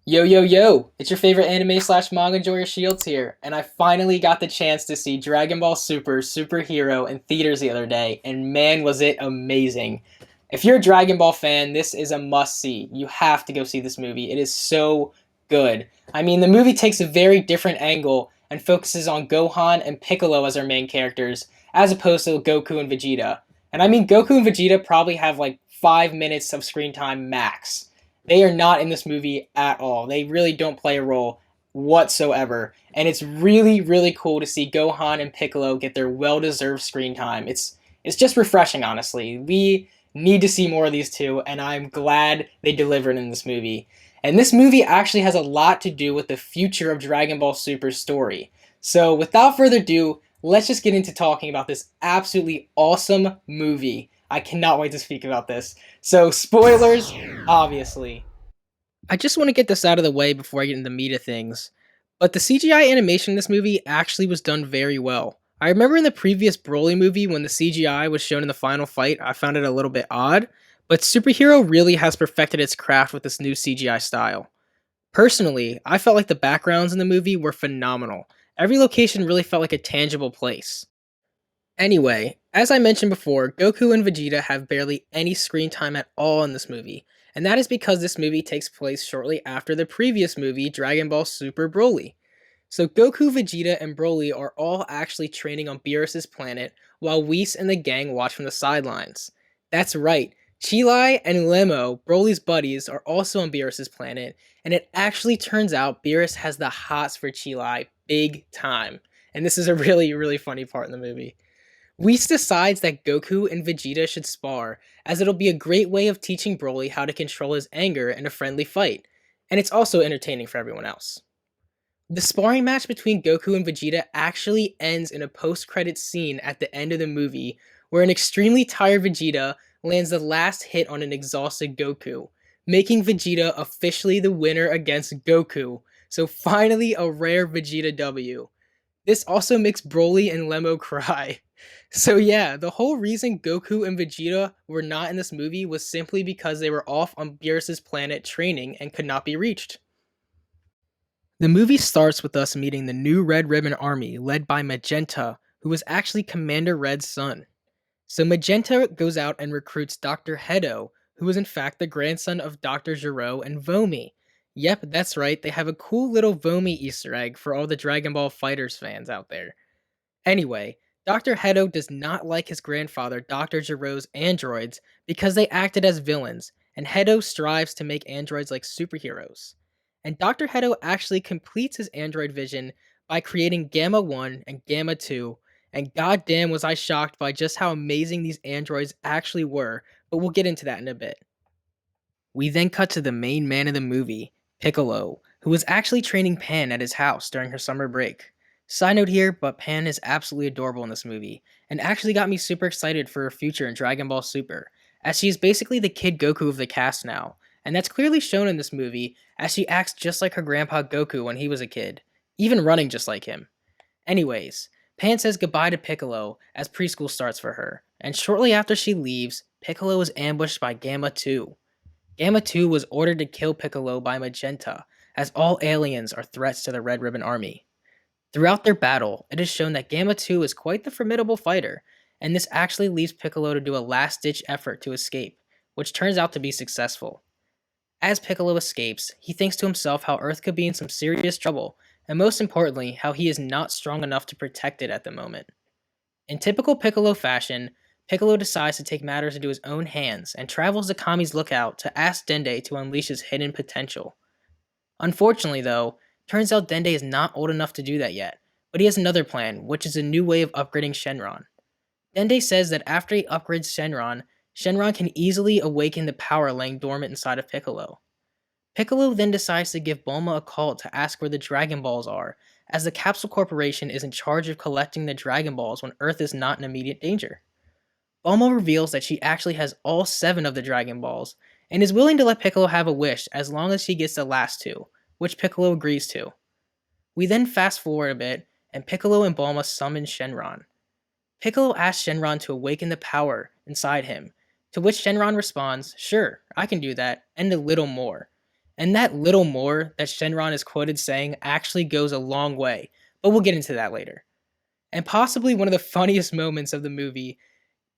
Yo, yo, yo! It's your favorite anime slash manga enjoyer Shields here, and I finally got the chance to see Dragon Ball Super Superhero in theaters the other day, and man, was it amazing. If you're a Dragon Ball fan, this is a must see. You have to go see this movie. It is so good. I mean, the movie takes a very different angle and focuses on Gohan and Piccolo as our main characters, as opposed to Goku and Vegeta. And I mean, Goku and Vegeta probably have like 5 minutes of screen time max. They are not in this movie at all. They really don't play a role whatsoever. And it's really, really cool to see Gohan and Piccolo get their well-deserved screen time. It's just refreshing, honestly. We need to see more of these two, and I'm glad they delivered in this movie. And this movie actually has a lot to do with the future of Dragon Ball Super's story. So without further ado, let's just get into talking about this absolutely awesome movie. I cannot wait to speak about this. So, spoilers, obviously. I just want to get this out of the way before I get into the meat of things. But the CGI animation in this movie actually was done very well. I remember in the previous Broly movie when the CGI was shown in the final fight, I found it a little bit odd, but Superhero really has perfected its craft with this new CGI style. Personally, I felt like the backgrounds in the movie were phenomenal. Every location really felt like a tangible place. Anyway, as I mentioned before, Goku and Vegeta have barely any screen time at all in this movie, and that is because this movie takes place shortly after the previous movie, Dragon Ball Super Broly. So Goku, Vegeta, and Broly are all actually training on Beerus' planet, while Whis and the gang watch from the sidelines. That's right, Chilai and Lemo, Broly's buddies, are also on Beerus' planet, and it actually turns out Beerus has the hots for Chilai big time. And this is a really, really funny part in the movie. Whis decides that Goku and Vegeta should spar, as it'll be a great way of teaching Broly how to control his anger in a friendly fight, and it's also entertaining for everyone else. The sparring match between Goku and Vegeta actually ends in a post-credits scene at the end of the movie, where an extremely tired Vegeta lands the last hit on an exhausted Goku, making Vegeta officially the winner against Goku. So finally a rare Vegeta W. This also makes Broly and Lemo cry. So yeah, the whole reason Goku and Vegeta were not in this movie was simply because they were off on Beerus' planet training and could not be reached. The movie starts with us meeting the new Red Ribbon Army led by Magenta, who was actually Commander Red's son. So Magenta goes out and recruits Dr. Hedo, who is in fact the grandson of Dr. Gero and Vomi. Yep, that's right, they have a cool little Vomi Easter egg for all the Dragon Ball Fighters fans out there. Anyway, Dr. Hedo does not like his grandfather Dr. Gero's androids because they acted as villains, and Hedo strives to make androids like superheroes. And Dr. Hedo actually completes his android vision by creating Gamma 1 and Gamma 2, and goddamn was I shocked by just how amazing these androids actually were, but we'll get into that in a bit. We then cut to the main man of the movie, Piccolo, who was actually training Pan at his house during her summer break. Side note here, but Pan is absolutely adorable in this movie, and actually got me super excited for her future in Dragon Ball Super, as she is basically the Kid Goku of the cast now, and that's clearly shown in this movie, as she acts just like her grandpa Goku when he was a kid, even running just like him. Anyways, Pan says goodbye to Piccolo as preschool starts for her, and shortly after she leaves, Piccolo is ambushed by Gamma 2. Gamma 2 was ordered to kill Piccolo by Magenta, as all aliens are threats to the Red Ribbon Army. Throughout their battle, it is shown that Gamma 2 is quite the formidable fighter, and this actually leaves Piccolo to do a last ditch effort to escape, which turns out to be successful. As Piccolo escapes, he thinks to himself how Earth could be in some serious trouble, and most importantly, how he is not strong enough to protect it at the moment. In typical Piccolo fashion, Piccolo decides to take matters into his own hands and travels to Kami's lookout to ask Dende to unleash his hidden potential. Unfortunately, though, turns out Dende is not old enough to do that yet, but he has another plan, which is a new way of upgrading Shenron. Dende says that after he upgrades Shenron, Shenron can easily awaken the power laying dormant inside of Piccolo. Piccolo then decides to give Bulma a call to ask where the Dragon Balls are, as the Capsule Corporation is in charge of collecting the Dragon Balls when Earth is not in immediate danger. Bulma reveals that she actually has all 7 of the Dragon Balls, and is willing to let Piccolo have a wish as long as she gets the last 2, which Piccolo agrees to. We then fast forward a bit, and Piccolo and Bulma summon Shenron. Piccolo asks Shenron to awaken the power inside him, to which Shenron responds, "Sure, I can do that, and a little more." And that little more that Shenron is quoted saying actually goes a long way, but we'll get into that later. And possibly one of the funniest moments of the movie,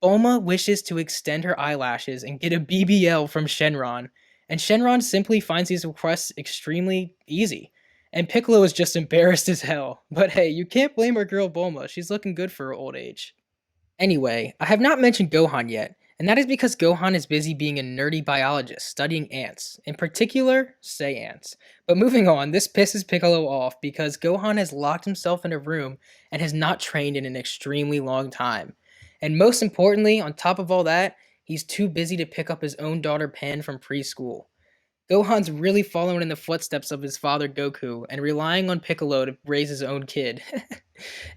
Bulma wishes to extend her eyelashes and get a BBL from Shenron, and Shenron simply finds these requests extremely easy. And Piccolo is just embarrassed as hell. But hey, you can't blame our girl Bulma, she's looking good for her old age. Anyway, I have not mentioned Gohan yet, and that is because Gohan is busy being a nerdy biologist studying ants, in particular, say ants. But moving on, this pisses Piccolo off because Gohan has locked himself in a room and has not trained in an extremely long time. And most importantly, on top of all that, he's too busy to pick up his own daughter Pan from preschool. Gohan's really following in the footsteps of his father Goku and relying on Piccolo to raise his own kid.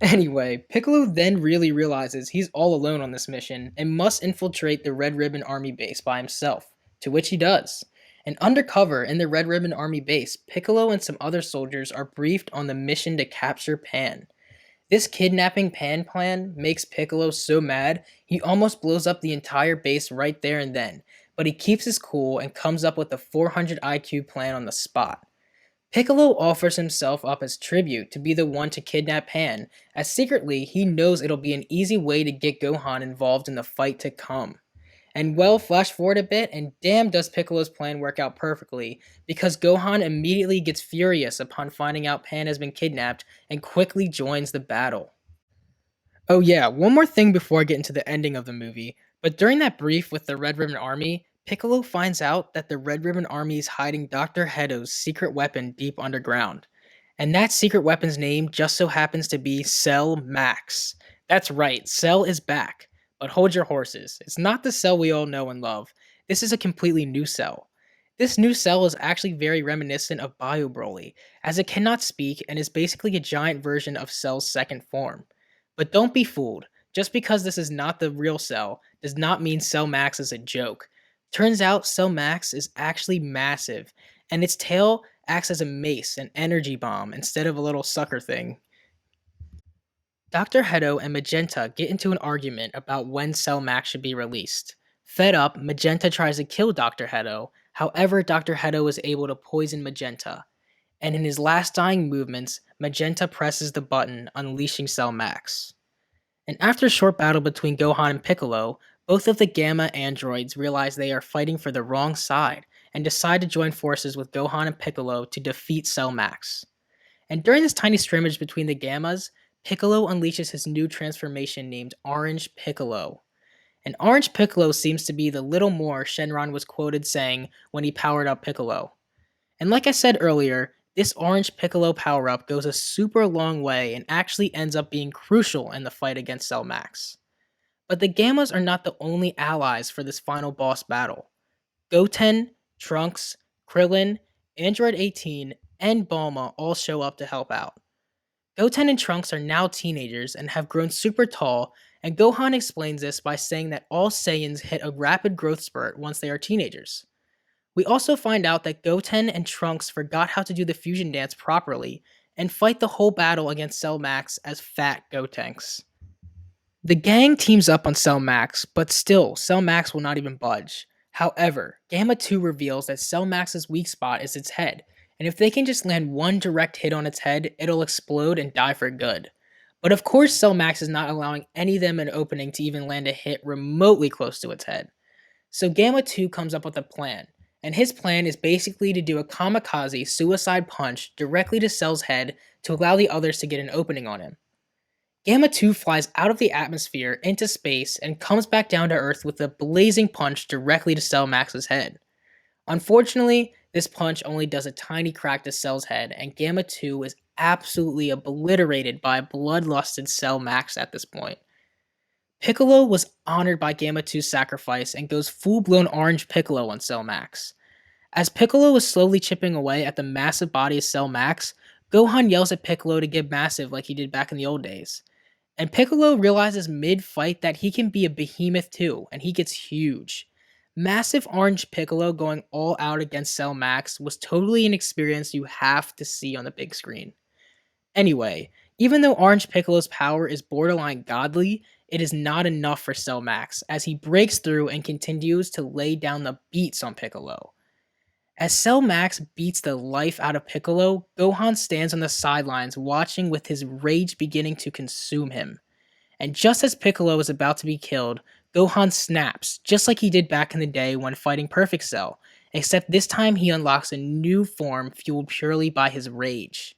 Anyway, Piccolo then really realizes he's all alone on this mission and must infiltrate the Red Ribbon Army base by himself, to which he does. And undercover in the Red Ribbon Army base, Piccolo and some other soldiers are briefed on the mission to capture Pan. This kidnapping Pan plan makes Piccolo so mad he almost blows up the entire base right there and then, but he keeps his cool and comes up with a 400 IQ plan on the spot. Piccolo offers himself up as tribute to be the one to kidnap Pan, as secretly he knows it'll be an easy way to get Gohan involved in the fight to come. And well, flash forward a bit, and damn does Piccolo's plan work out perfectly, because Gohan immediately gets furious upon finding out Pan has been kidnapped and quickly joins the battle. Oh yeah, one more thing before I get into the ending of the movie, but during that brief with the Red Ribbon Army, Piccolo finds out that the Red Ribbon Army is hiding Dr. Hedo's secret weapon deep underground. And that secret weapon's name just so happens to be Cell Max. That's right, Cell is back. But hold your horses. It's not the Cell we all know and love. This is a completely new Cell. This new Cell is actually very reminiscent of Bio Broly, as it cannot speak and is basically a giant version of Cell's second form. But don't be fooled. Just because this is not the real Cell does not mean Cell Max is a joke. Turns out Cell Max is actually massive, and its tail acts as a mace, an energy bomb, instead of a little sucker thing. Dr. Hedo and Magenta get into an argument about when Cell Max should be released. Fed up, Magenta tries to kill Dr. Hedo, however, Dr. Hedo is able to poison Magenta, and in his last dying movements, Magenta presses the button, unleashing Cell Max. And after a short battle between Gohan and Piccolo, both of the Gamma androids realize they are fighting for the wrong side and decide to join forces with Gohan and Piccolo to defeat Cell Max. And during this tiny scrimmage between the Gammas, Piccolo unleashes his new transformation named Orange Piccolo. And Orange Piccolo seems to be the little more Shenron was quoted saying when he powered up Piccolo. And like I said earlier, this Orange Piccolo power up goes a super long way and actually ends up being crucial in the fight against Cell Max. But the Gammas are not the only allies for this final boss battle. Goten, Trunks, Krillin, Android 18, and Bulma all show up to help out. Goten and Trunks are now teenagers and have grown super tall, and Gohan explains this by saying that all Saiyans hit a rapid growth spurt once they are teenagers. We also find out that Goten and Trunks forgot how to do the fusion dance properly and fight the whole battle against Cell Max as fat Gotenks. The gang teams up on Cell Max, but still, Cell Max will not even budge. However, Gamma 2 reveals that Cell Max's weak spot is its head, and if they can just land one direct hit on its head, it'll explode and die for good. But of course, Cell Max is not allowing any of them an opening to even land a hit remotely close to its head. So Gamma 2 comes up with a plan, and his plan is basically to do a kamikaze suicide punch directly to Cell's head to allow the others to get an opening on him. Gamma 2 flies out of the atmosphere into space and comes back down to Earth with a blazing punch directly to Cell Max's head. Unfortunately, this punch only does a tiny crack to Cell's head, and Gamma 2 is absolutely obliterated by bloodlusted Cell Max at this point. Piccolo was honored by Gamma 2's sacrifice and goes full-blown Orange Piccolo on Cell Max. As Piccolo is slowly chipping away at the massive body of Cell Max, Gohan yells at Piccolo to get massive like he did back in the old days. And Piccolo realizes mid-fight that he can be a behemoth too, and he gets huge. Massive Orange Piccolo going all out against Cell Max was totally an experience you have to see on the big screen. Anyway, even though Orange Piccolo's power is borderline godly, it is not enough for Cell Max, as he breaks through and continues to lay down the beats on Piccolo. As Cell Max beats the life out of Piccolo, Gohan stands on the sidelines watching with his rage beginning to consume him. And just as Piccolo is about to be killed, Gohan snaps, just like he did back in the day when fighting Perfect Cell, except this time he unlocks a new form fueled purely by his rage.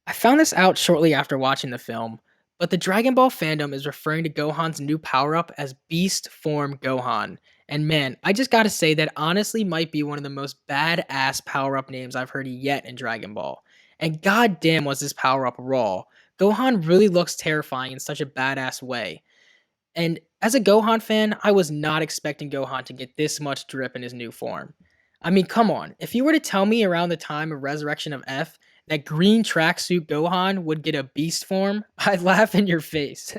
I found this out shortly after watching the film, but the Dragon Ball fandom is referring to Gohan's new power up as Beast Form Gohan. And man, I just gotta say that honestly might be one of the most badass power up names I've heard yet in Dragon Ball. And goddamn was this power up raw. Gohan really looks terrifying in such a badass way. And as a Gohan fan, I was not expecting Gohan to get this much drip in his new form. I mean, come on. If you were to tell me around the time of Resurrection of F that green tracksuit Gohan would get a beast form, I'd laugh in your face.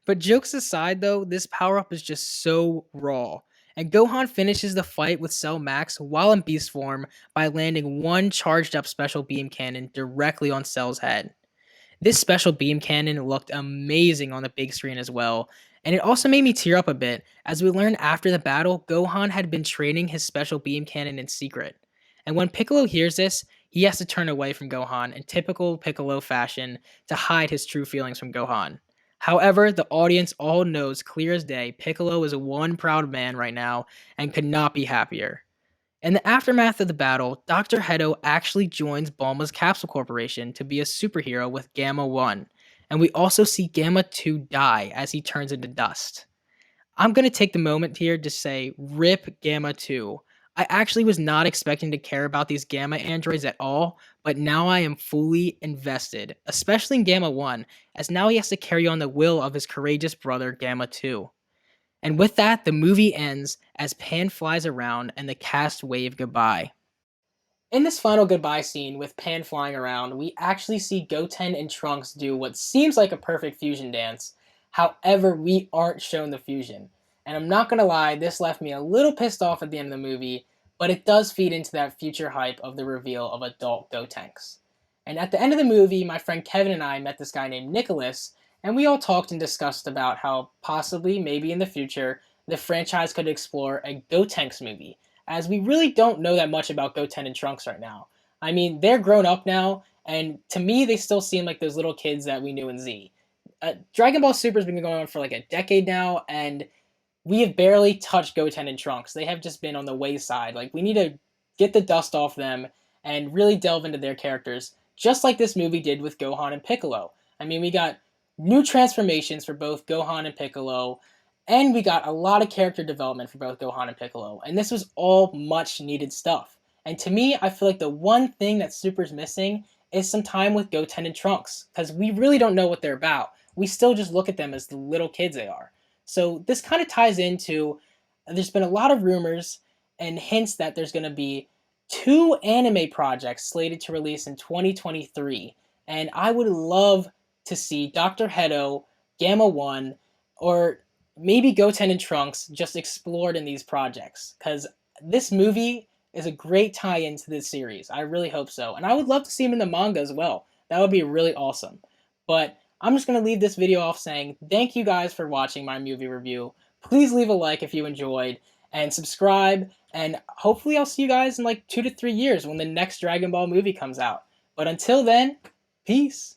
But jokes aside, though, this power up is just so raw. And Gohan finishes the fight with Cell Max while in beast form by landing one charged up special beam cannon directly on Cell's head. This special beam cannon looked amazing on the big screen as well, and it also made me tear up a bit as we learned after the battle Gohan had been training his special beam cannon in secret. And when Piccolo hears this, he has to turn away from Gohan in typical Piccolo fashion to hide his true feelings from Gohan. However, the audience all knows clear as day Piccolo is one proud man right now and could not be happier. In the aftermath of the battle, Dr. Hedo actually joins Bulma's Capsule Corporation to be a superhero with Gamma 1, and we also see Gamma 2 die as he turns into dust. I'm going to take the moment here to say RIP Gamma 2. I actually was not expecting to care about these Gamma androids at all, but now I am fully invested, especially in Gamma 1, as now he has to carry on the will of his courageous brother Gamma 2. And with that, the movie ends as Pan flies around and the cast wave goodbye. In this final goodbye scene with Pan flying around, we actually see Goten and Trunks do what seems like a perfect fusion dance. However, we aren't shown the fusion. And I'm not gonna lie, this left me a little pissed off at the end of the movie, but it does feed into that future hype of the reveal of adult Gotenks. And at the end of the movie, my friend Kevin and I met this guy named Nicholas, and we all talked and discussed about how possibly, maybe in the future, the franchise could explore a Gotenks movie, as we really don't know that much about Goten and Trunks right now. I mean, they're grown up now, and to me, they still seem like those little kids that we knew in Z. Dragon Ball Super has been going on for like a decade now, and we have barely touched Goten and Trunks. They have just been on the wayside. Like, we need to get the dust off them and really delve into their characters, just like this movie did with Gohan and Piccolo. I mean, we got new transformations for both Gohan and Piccolo, and we got a lot of character development for both Gohan and Piccolo. And this was all much needed stuff. And to me, I feel like the one thing that Super's missing is some time with Goten and Trunks, because we really don't know what they're about. We still just look at them as the little kids they are. So this kind of ties into, there's been a lot of rumors and hints that there's going to be two anime projects slated to release in 2023. And I would love to see Dr. Hedo, Gamma 1, or maybe Goten and Trunks just explored in these projects. Because this movie is a great tie-in to this series. I really hope so. And I would love to see him in the manga as well. That would be really awesome. But I'm just going to leave this video off saying thank you guys for watching my movie review. Please leave a like if you enjoyed, and subscribe, and hopefully I'll see you guys in like 2 to 3 years when the next Dragon Ball movie comes out. But until then, peace.